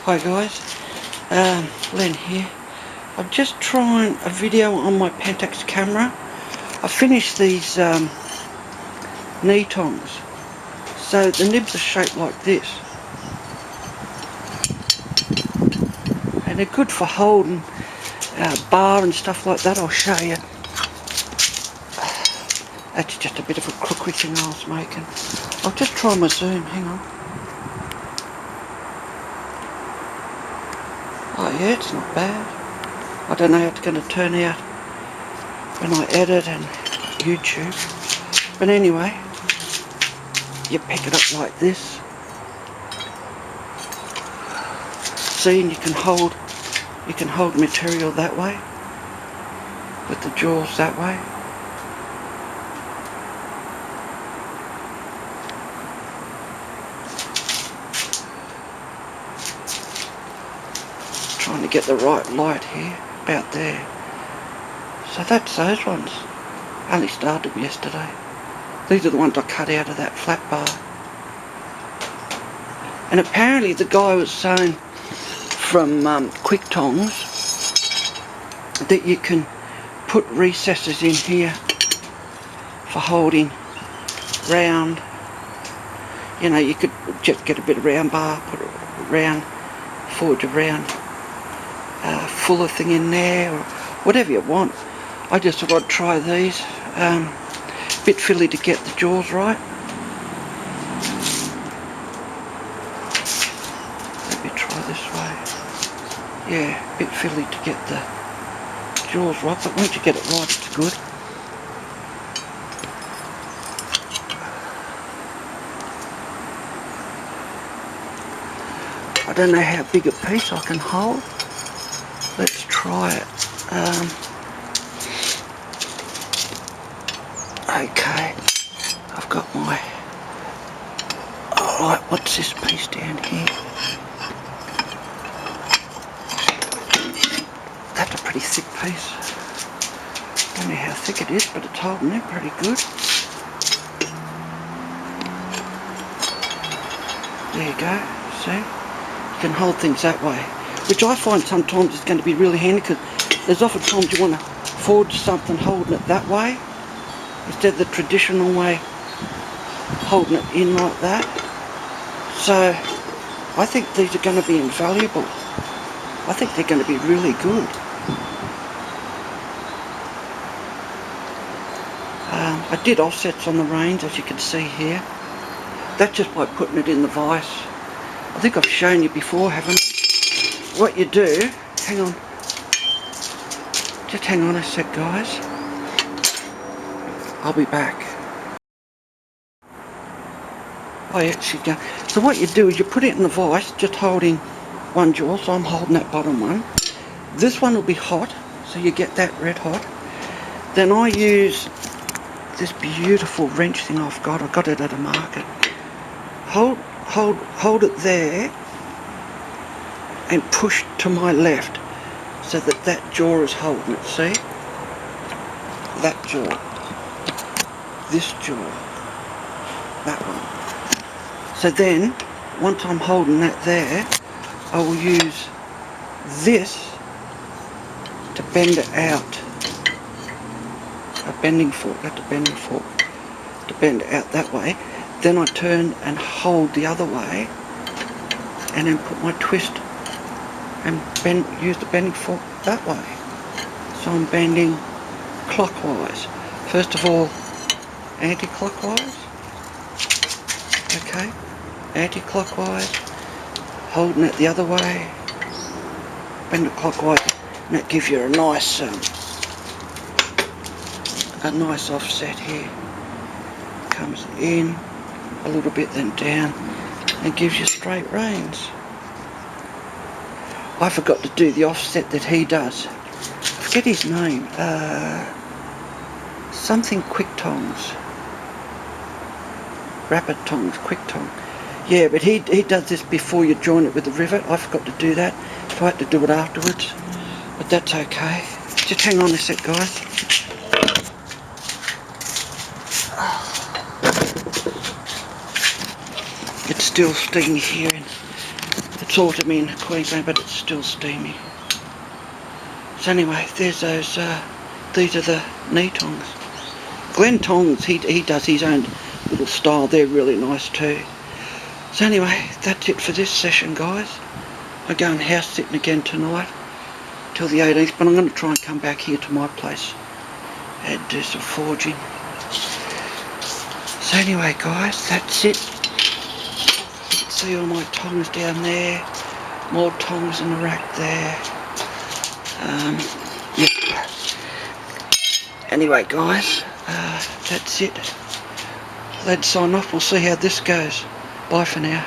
Hi guys, Len here. I'm just trying a video on my Pentax camera. I finished these knee tongs. So the nibs are shaped like this. And they're good for holding bar and stuff like that. I'll show you. That's just a bit of a crookery thing I was making. I'll just try my zoom, hang on. Oh yeah, it's not bad. I don't know how it's going to turn out when I edit and YouTube. But anyway, you pick it up like this. See, and you can hold material that way, with the jaws that way. Trying to get the right light here, about there. So that's those ones. I only started them yesterday. These are the ones I cut out of that flat bar. And apparently the guy was saying from Quick Tongs that you can put recesses in here for holding round. You know, you could just get a bit of round bar, put a round, forge a round fuller thing in there, or whatever you want. I just thought I'd try these. Bit fiddly to get the jaws right. Let me try this way. Yeah, bit fiddly to get the jaws right, but once you get it right, it's good. I don't know how big a piece I can hold. Let's try it. Okay, I've got my... Alright, what's this piece down here? That's a pretty thick piece. Don't know how thick it is, but it's holding it pretty good. There you go, see? You can hold things that way, which I find sometimes is going to be really handy, because there's often times you want to forge something holding it that way instead of the traditional way, holding it in like that. So I think these are going to be invaluable. I think they're going to be really good. I did offsets on the reins, as you can see here. That's just by putting it in the vise. I think I've shown you before, haven't I? What you do, hang on, just hang on a sec guys, I'll be back. Oh yeah, she's going. So what you do is you put it in the vise, just holding one jaw, so I'm holding that bottom one. This one will be hot, so you get that red hot. Then I use this beautiful wrench thing I've got. I got it at a market. Hold it there and push to my left so that that jaw is holding it, see? That jaw. This jaw. That one. So then, once I'm holding that there, I will use this to bend it out. A bending fork, that's a bending fork. To bend it out that way. Then I turn and hold the other way and then put my twist and use the bending fork that way. So I'm bending clockwise. First of all, anti-clockwise. Okay, anti-clockwise. Holding it the other way. Bend it clockwise, and that gives you a nice offset here. Comes in a little bit, then down, and gives you straight reins. I forgot to do the offset that he does. I forget his name. Something Quick Tongs. Rapid Tongs, Quick Tong. Yeah, but he does this before you join it with the rivet. I forgot to do that, so I had to do it afterwards. But that's okay. Just hang on a sec, guys. It's still steamy here in the autumn in Queensland, but it's still steamy. So anyway, there's those, these are the knee tongs. Glenn Tongs, he does his own little style, they're really nice too. So anyway, that's it for this session, guys. I'm going house sitting again tonight, till the 18th, but I'm going to try and come back here to my place and do some forging. So anyway guys, that's it. You can see all my tongs down there, more tongs in the rack there. Yep. Anyway guys, that's it. Let's sign off, we'll see how this goes. Bye for now.